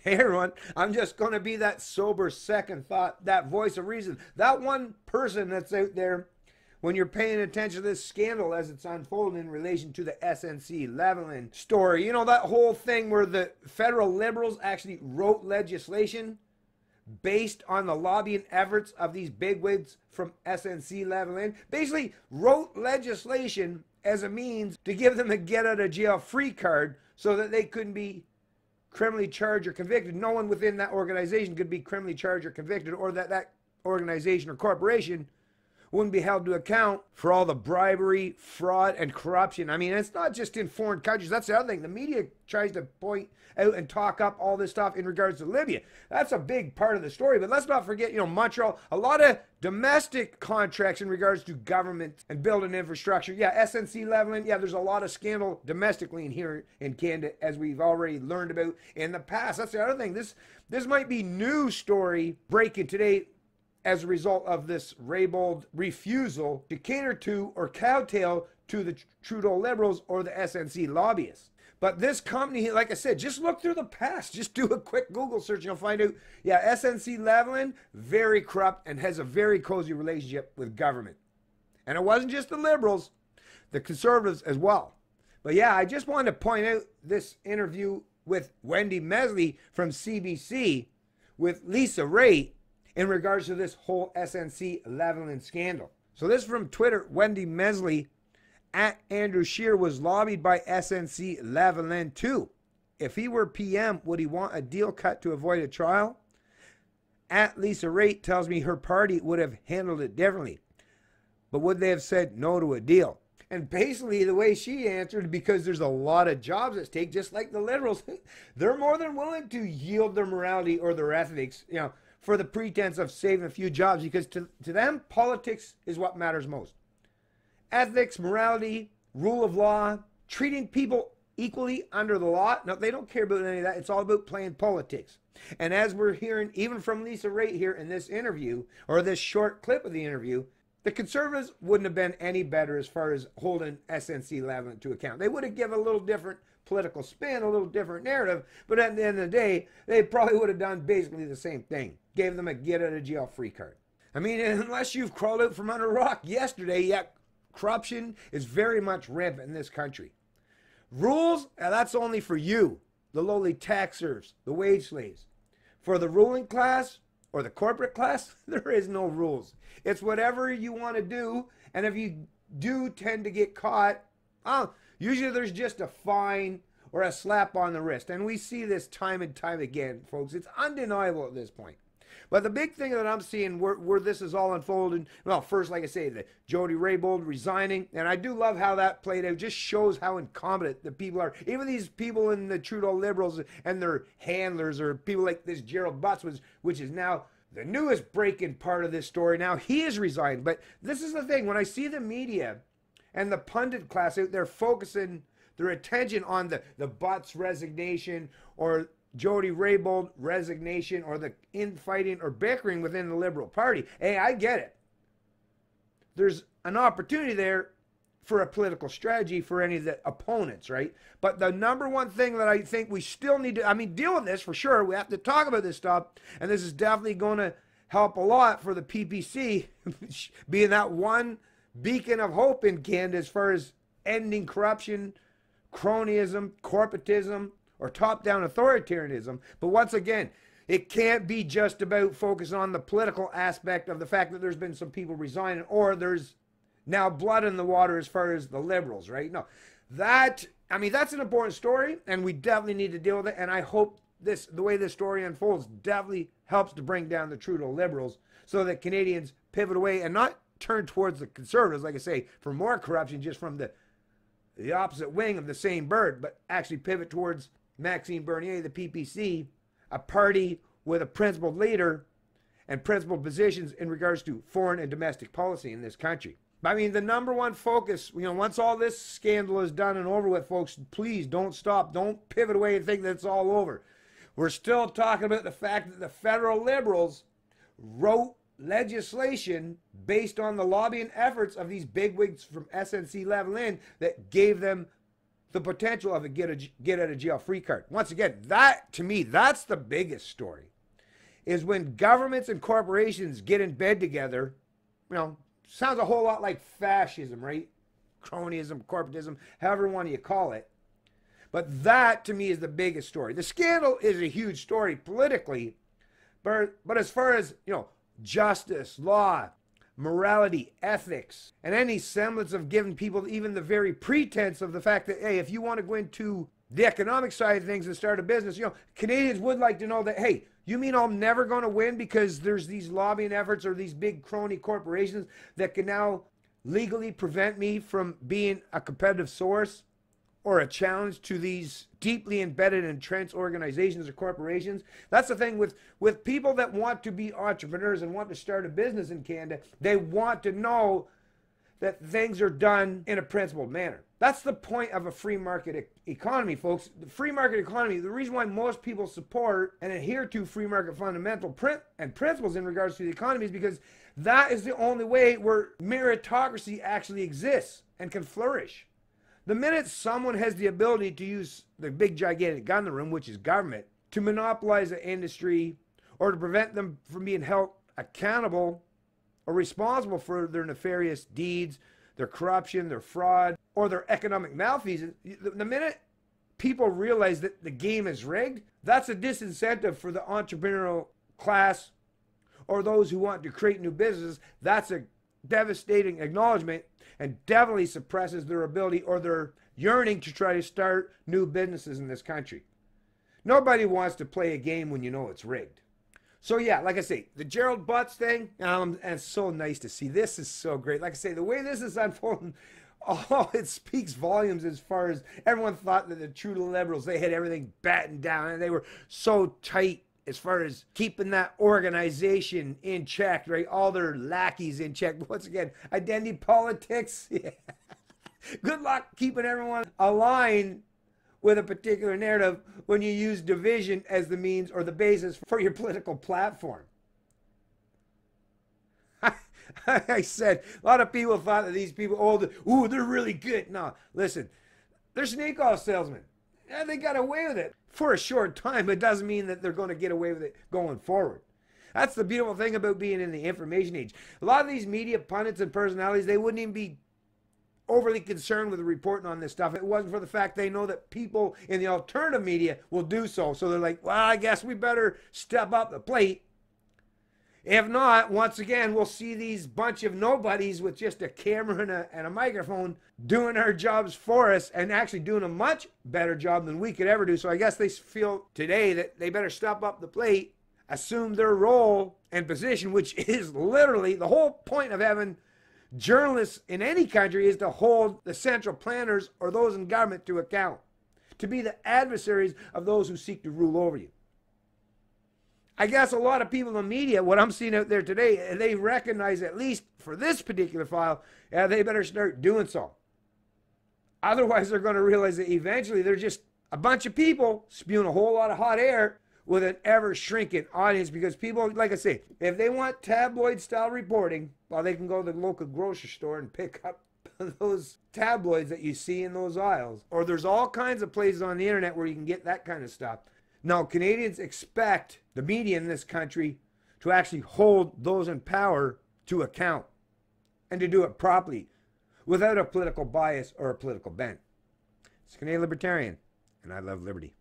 Hey everyone, I'm just going to be that sober second thought, that voice of reason, that one person that's out there when you're paying attention to this scandal as it's unfolding in relation to the SNC Lavalin story. You know, that whole thing where the federal liberals actually wrote legislation based on the lobbying efforts of these bigwigs from SNC Lavalin, basically wrote legislation as a means to give them a get out of jail free card so that they couldn't be criminally charged or convicted. No one within that organization could be criminally charged or convicted, or that organization or corporation wouldn't be held to account for all the bribery, fraud, and corruption. I mean, it's not just in foreign countries. That's the other thing. The media tries to point out and talk up all this stuff in regards to Libya. That's a big part of the story. But let's not forget, Montreal, a lot of domestic contracts in regards to government and building infrastructure. Yeah, SNC Lavalin, yeah, there's a lot of scandal domestically in here in Canada, as we've already learned about in the past. That's the other thing. This might be new story breaking today as a result of this Raybould refusal to cater to or kowtow to the Trudeau Liberals or the SNC lobbyists. But this company, like I said, just look through the past. Just do a quick Google search and you'll find out, yeah, SNC Lavalin, very corrupt and has a very cozy relationship with government. And it wasn't just the Liberals, the Conservatives as well. But yeah, I just wanted to point out this interview with Wendy Mesley from CBC with Lisa Ray in regards to this whole SNC Lavalin scandal. So this is from Twitter. Wendy Mesley at Andrew Scheer was lobbied by SNC Lavalin too. If he were PM, would he want a deal cut to avoid a trial? At Lisa Raitt tells me her party would have handled it differently. But would they have said no to a deal? And basically the way she answered, because there's a lot of jobs at stake, just like the Liberals, they're more than willing to yield their morality or their ethics, for the pretense of saving a few jobs, because to them, politics is what matters most. Ethics, morality, rule of law, treating people equally under the law. No, they don't care about any of that. It's all about playing politics. And as we're hearing, even from Lisa Raitt here in this interview, or this short clip of the interview, the Conservatives wouldn't have been any better as far as holding SNC Lavalin to account. They would have given a little different political spin, a little different narrative, but at the end of the day, they probably would have done basically the same thing. Gave them a get out of jail free card. I mean, unless you've crawled out from under a rock yesterday, yeah, corruption is very much rampant in this country. Rules, that's only for you, the lowly taxers, the wage slaves. For the ruling class or the corporate class, there is no rules. It's whatever you want to do, and if you do tend to get caught, usually there's just a fine or a slap on the wrist. And we see this time and time again, folks. It's undeniable at this point. But the big thing that I'm seeing where this is all unfolding, well, first, like I say, the Jody Raybould resigning, and I do love how that played out. Just shows how incompetent the people are. Even these people in the Trudeau Liberals and their handlers, or people like this Gerald Butts, which is now the newest breaking part of this story. Now he is resigned. But this is the thing. When I see the media and the pundit class out there focusing their attention on the Butts resignation, or Jody Raybould resignation, or the infighting or bickering within the Liberal Party. Hey, I get it. There's an opportunity there for a political strategy for any of the opponents, right? But the number one thing that I think we still need to, deal with this for sure. We have to talk about this stuff, and this is definitely going to help a lot for the PPC being that one beacon of hope in Canada as far as ending corruption, cronyism, corporatism, or top-down authoritarianism. But once again, it can't be just about focusing on the political aspect of the fact that there's been some people resigning, or there's now blood in the water as far as the Liberals, right? No, that's an important story, and we definitely need to deal with it. And I hope the way this story unfolds definitely helps to bring down the Trudeau Liberals so that Canadians pivot away and not turn towards the Conservatives, like I say, for more corruption just from the opposite wing of the same bird, but actually pivot towards Maxime Bernier, the PPC, a party with a principled leader and principled positions in regards to foreign and domestic policy in this country. The number one focus, once all this scandal is done and over with, folks, please don't stop. Don't pivot away and think that it's all over. We're still talking about the fact that the federal Liberals wrote legislation based on the lobbying efforts of these bigwigs from SNC Lavalin that gave them the potential of a get out of jail free card. Once again, that to me, that's the biggest story, is when governments and corporations get in bed together. You know, sounds a whole lot like fascism, right? Cronyism, corporatism, however one you call it. But that to me is the biggest story. The scandal is a huge story politically, but as far as, you know, justice, law, morality, ethics, and any semblance of giving people even the very pretense of the fact that, hey, if you want to go into the economic side of things and start a business, you know, Canadians would like to know that, hey, you mean I'm never going to win because there's these lobbying efforts or these big crony corporations that can now legally prevent me from being a competitive source or a challenge to these deeply embedded and entrenched organizations or corporations? That's the thing with people that want to be entrepreneurs and want to start a business in Canada. They want to know that things are done in a principled manner. That's the point of a free market economy, folks. The free market economy, the reason why most people support and adhere to free market fundamental principles in regards to the economy is because that is the only way where meritocracy actually exists and can flourish. The minute someone has the ability to use the big gigantic gun in the room, which is government, to monopolize the industry or to prevent them from being held accountable or responsible for their nefarious deeds, their corruption, their fraud, or their economic malfeasance, the minute people realize that the game is rigged, that's a disincentive for the entrepreneurial class or those who want to create new businesses. That's a devastating acknowledgement and definitely suppresses their ability or their yearning to try to start new businesses in this country. Nobody wants to play a game when you know it's rigged. So yeah, like I say, the Gerald Butts thing, and it's so nice to see. This is so great. Like I say, the way this is unfolding, oh, it speaks volumes as far as everyone thought that the true liberals, they had everything battened down and they were so tight as far as keeping that organization in check, right? All their lackeys in check. Once again, identity politics. Yeah. Good luck keeping everyone aligned with a particular narrative when you use division as the means or the basis for your political platform. I said, a lot of people thought that these people, oh, they're really good. No, listen, they're snake oil salesmen. Yeah, they got away with it for a short time. It doesn't mean that they're going to get away with it going forward. That's the beautiful thing about being in the information age. A lot of these media pundits and personalities, they wouldn't even be overly concerned with reporting on this stuff. It wasn't for the fact they know that people in the alternative media will do so. So they're like, well, I guess we better step up the plate. If not, once again, we'll see these bunch of nobodies with just a camera and a microphone doing our jobs for us and actually doing a much better job than we could ever do. So I guess they feel today that they better step up the plate, assume their role and position, which is literally the whole point of having journalists in any country is to hold the central planners or those in government to account, to be the adversaries of those who seek to rule over you. I guess a lot of people in the media, what I'm seeing out there today, they recognize, at least for this particular file, they better start doing so. Otherwise, they're going to realize that eventually they're just a bunch of people spewing a whole lot of hot air with an ever-shrinking audience, because people, like I say, if they want tabloid-style reporting, well, they can go to the local grocery store and pick up those tabloids that you see in those aisles. Or there's all kinds of places on the internet where you can get that kind of stuff. Now, Canadians expect the media in this country to actually hold those in power to account and to do it properly without a political bias or a political bent. It's Canadian Libertarian, and I love liberty.